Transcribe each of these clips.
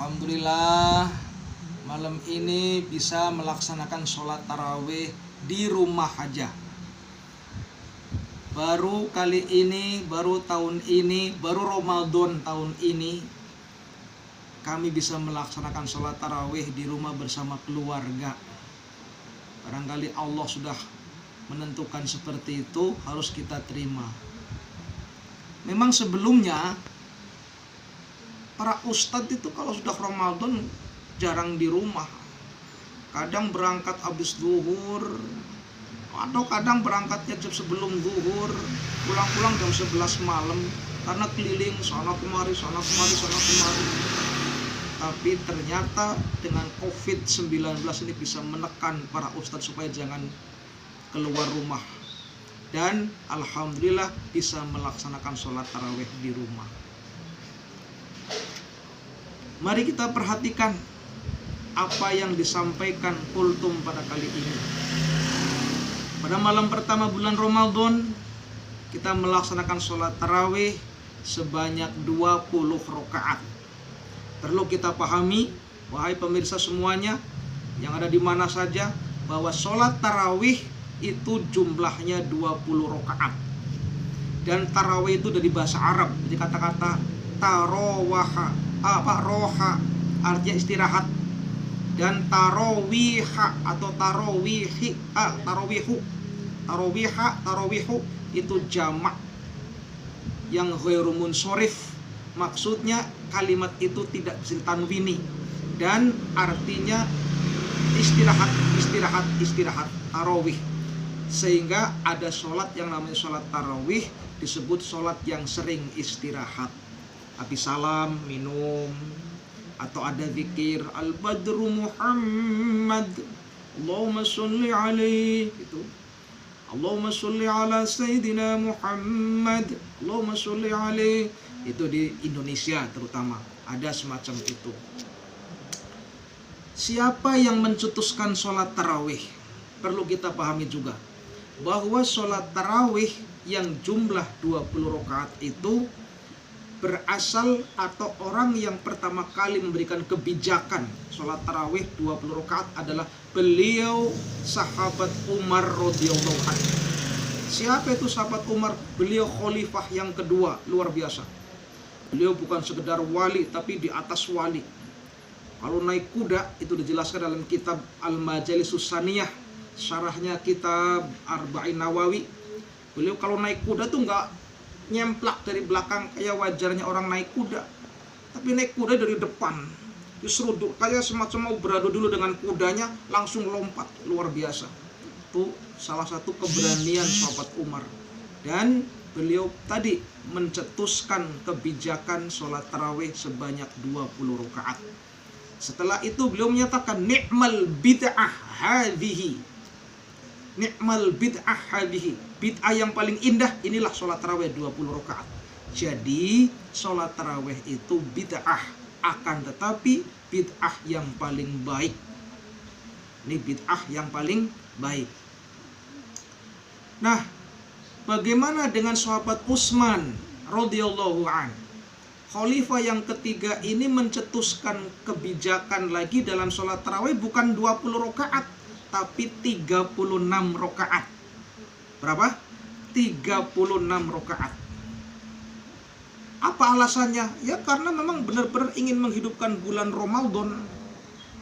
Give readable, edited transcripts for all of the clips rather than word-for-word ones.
Alhamdulillah malam ini bisa melaksanakan sholat tarawih di rumah aja. Baru kali ini, baru tahun ini, baru Ramadan tahun ini kami bisa melaksanakan sholat tarawih di rumah bersama keluarga. Barangkali Allah sudah menentukan seperti itu, harus kita terima. Memang sebelumnya para ustadz itu kalau sudah Ramadan jarang di rumah. Kadang berangkat habis zuhur, atau kadang berangkatnya jam sebelum zuhur, pulang-pulang jam 11 malam karena keliling sana kemari, sana kemari, sana kemari. Tapi ternyata dengan COVID-19 ini bisa menekan para ustadz supaya jangan keluar rumah. Dan alhamdulillah bisa melaksanakan sholat tarawih di rumah. Mari kita perhatikan apa yang disampaikan kultum pada kali ini. Pada malam pertama bulan Ramadan kita melaksanakan sholat tarawih sebanyak 20 rakaat. Perlu kita pahami, wahai pemirsa semuanya yang ada di mana saja, bahwa sholat tarawih itu jumlahnya 20 rakaat. Dan tarawih itu dari bahasa Arab, jadi kata-kata tarowaha, roha artinya istirahat, dan tarowiha atau tarowihu itu jamak yang ghairu munsharif. Maksudnya kalimat itu tidak bisa ditanwini dan artinya istirahat tarawih. Sehingga ada sholat yang namanya sholat tarawih disebut sholat yang sering istirahat. Habis salam minum, atau ada zikir al-badru Muhammad Allahumma sholli alaihi, itu Allahumma sholli ala sayyidina Muhammad Allahumma sholli alaihi. Itu di Indonesia terutama ada semacam itu. Siapa yang mencetuskan sholat tarawih? Perlu kita pahami juga bahwa sholat tarawih yang jumlah 20 rakaat itu berasal atau orang yang pertama kali memberikan kebijakan sholat tarawih 20 rakaat adalah beliau sahabat Umar radhiyallahu anhu. Siapa itu sahabat Umar? Beliau khalifah yang kedua, luar biasa. Beliau bukan sekedar wali tapi di atas wali. Kalau naik kuda itu dijelaskan dalam kitab Al-Majalisus Saniyah, syarahnya kitab Arba'in Nawawi. Beliau kalau naik kuda tuh nggak nyemplak dari belakang kayak wajarnya orang naik kuda, tapi naik kuda dari depan, diseruduk kayak semacam mau beradu dulu dengan kudanya, langsung lompat, luar biasa. Itu salah satu keberanian sahabat Umar. Dan beliau tadi mencetuskan kebijakan sholat tarawih sebanyak 20 rakaat. Setelah itu beliau menyatakan ni'mal bid'ah hadhihi, ni'mal bid'ah hadhihi, bid'ah yang paling indah inilah sholat tarawih 20 rakaat. Jadi sholat tarawih itu bid'ah, akan tetapi bid'ah yang paling baik. Ini bid'ah yang paling baik. Nah, bagaimana dengan sahabat Utsman radhiyallahu an? Khalifah yang ketiga ini mencetuskan kebijakan lagi dalam sholat tarawih bukan 20 rakaat tapi 36 rakaat. Berapa? 36 rakaat. Apa alasannya? Ya karena memang benar-benar ingin menghidupkan bulan Ramadan.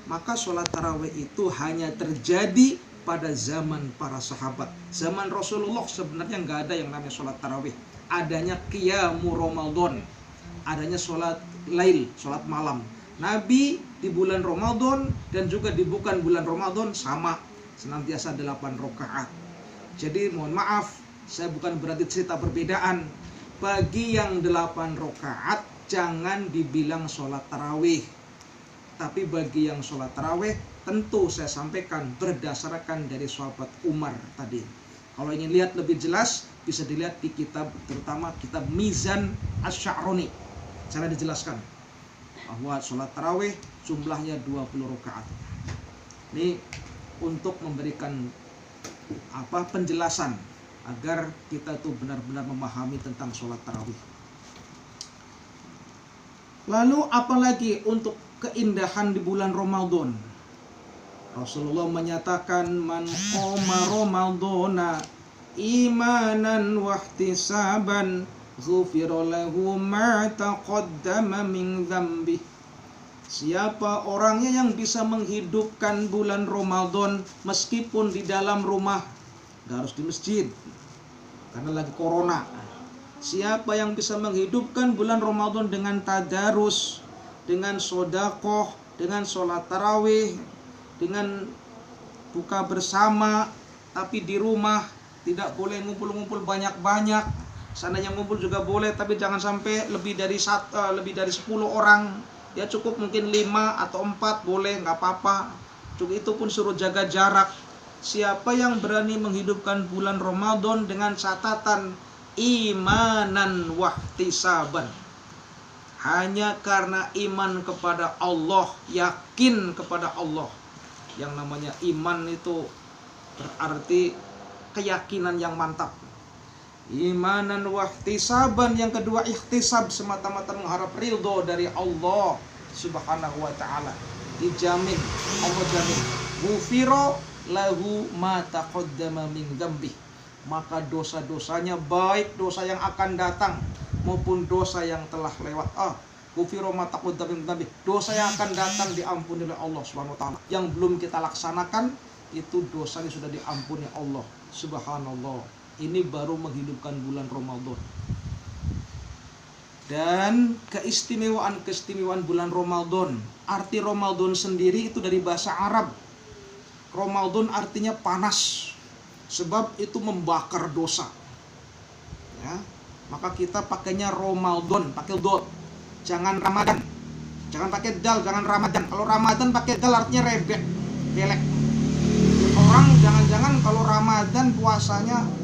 Maka sholat tarawih itu hanya terjadi pada zaman para sahabat. Zaman Rasulullah sebenarnya nggak ada yang namanya sholat tarawih. Adanya qiyamu Ramadan, adanya sholat lail, sholat malam. Nabi di bulan Ramadan dan juga di bukan bulan Ramadan sama, senantiasa 8 rakaat. Jadi mohon maaf, saya bukan berarti cerita perbedaan. Bagi yang 8 rakaat jangan dibilang sholat tarawih. Tapi bagi yang sholat tarawih tentu saya sampaikan berdasarkan dari sahabat Umar tadi. Kalau ingin lihat lebih jelas bisa dilihat di kitab, terutama kitab Mizan Asy-Sya'rani. Sana dijelaskan bahwa sholat tarawih jumlahnya 20 rakaat. Ini untuk memberikan penjelasan agar kita tuh benar-benar memahami tentang sholat tarawih. Lalu apalagi untuk keindahan di bulan Ramadan. Rasulullah menyatakan, man qoma ramadhana imanan wa ihtisaban ghufira lahu ma taqaddama min dzambi. Siapa orangnya yang bisa menghidupkan bulan Ramadan meskipun di dalam rumah, gak harus di masjid karena lagi corona. Siapa yang bisa menghidupkan bulan Ramadan dengan tadarus, dengan sodakoh, dengan sholat tarawih, dengan buka bersama, tapi di rumah, tidak boleh ngumpul-ngumpul banyak-banyak. Seandainya ngumpul juga boleh, tapi jangan sampai lebih dari 10 orang. Ya cukup mungkin 5 atau 4 boleh, nggak apa-apa. Cukup itu pun suruh jaga jarak. Siapa yang berani menghidupkan bulan Ramadan dengan catatan imanan wahtisaban, hanya karena iman kepada Allah, yakin kepada Allah. Yang namanya iman itu berarti keyakinan yang mantap. Imanan wahtisaban, yang kedua ihtisab, semata-mata mengharap ridho dari Allah Subhanahu wa ta'ala. Dijamin, Allah jamin, ghufira lahu ma taqaddama min dzambi. Maka dosa-dosanya, baik dosa yang akan datang maupun dosa yang telah lewat, ghufira ma taqaddama min dzambi, dosa yang akan datang diampuni oleh Allah Subhanahu wa ta'ala. Yang belum kita laksanakan itu dosanya sudah diampuni Allah. Subhanallah. Ini baru menghidupkan bulan Ramadan. Dan keistimewaan bulan Ramadan. Arti Ramadan sendiri itu dari bahasa Arab. Ramadan artinya panas. Sebab itu membakar dosa. Ya, maka kita pakainya Ramadan, pakai dot. Jangan Ramadan. Jangan pakai dal, jangan Ramadan. Kalau Ramadan pakai dal artinya rebek, belek. Orang jangan-jangan kalau Ramadan puasanya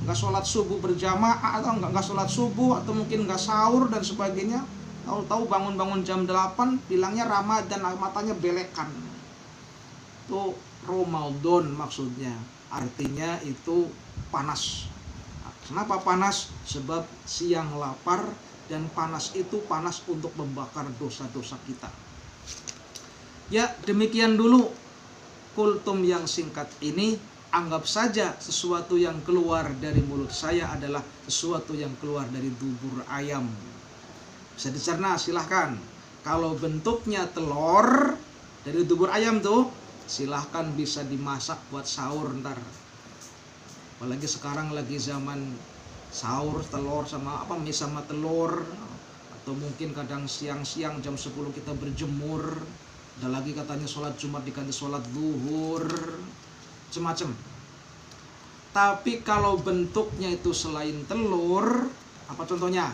nggak sholat subuh berjamaah, atau nggak sholat subuh, atau mungkin nggak sahur dan sebagainya. Tahu-tahu bangun-bangun jam 8 bilangnya Ramadan, matanya belekan. Itu Ramadan maksudnya. Artinya itu panas. Kenapa panas? Sebab siang lapar, dan panas itu panas untuk membakar dosa-dosa kita. Ya, demikian dulu kultum yang singkat ini. Anggap saja sesuatu yang keluar dari mulut saya adalah sesuatu yang keluar dari dubur ayam. Bisa dicerna, silahkan. Kalau bentuknya telur dari dubur ayam tuh, silahkan bisa dimasak buat sahur ntar. Apalagi sekarang lagi zaman sahur telur sama apa, mie sama telur. Atau mungkin kadang siang-siang jam 10 kita berjemur. Ada lagi katanya sholat Jumat diganti sholat zuhur. Macam-macam. Tapi kalau bentuknya itu selain telur, apa contohnya?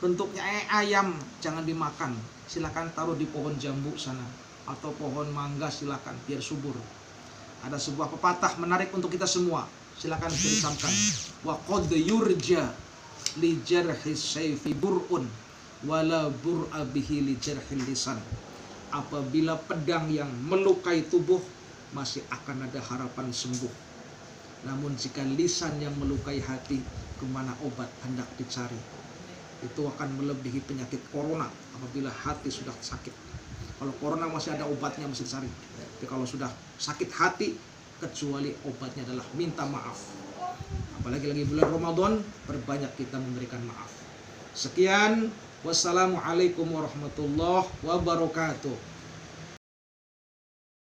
Bentuknya ayam, jangan dimakan. Silakan taruh di pohon jambu sana, atau pohon mangga, silakan biar subur. Ada sebuah pepatah menarik untuk kita semua. Silakan disamkan. Wa qad yurja li jarhi sayfi bur'un wala bur'a bihi li jarhil lisan. Apabila pedang yang melukai tubuh, masih akan ada harapan sembuh. Namun jika lisan yang melukai hati, kemana obat hendak dicari. Itu akan melebihi penyakit corona apabila hati sudah sakit. Kalau corona masih ada obatnya, masih dicari. Tapi kalau sudah sakit hati, kecuali obatnya adalah minta maaf. Apalagi lagi bulan Ramadan, perbanyak kita memberikan maaf. Sekian, wassalamualaikum warahmatullahi wabarakatuh.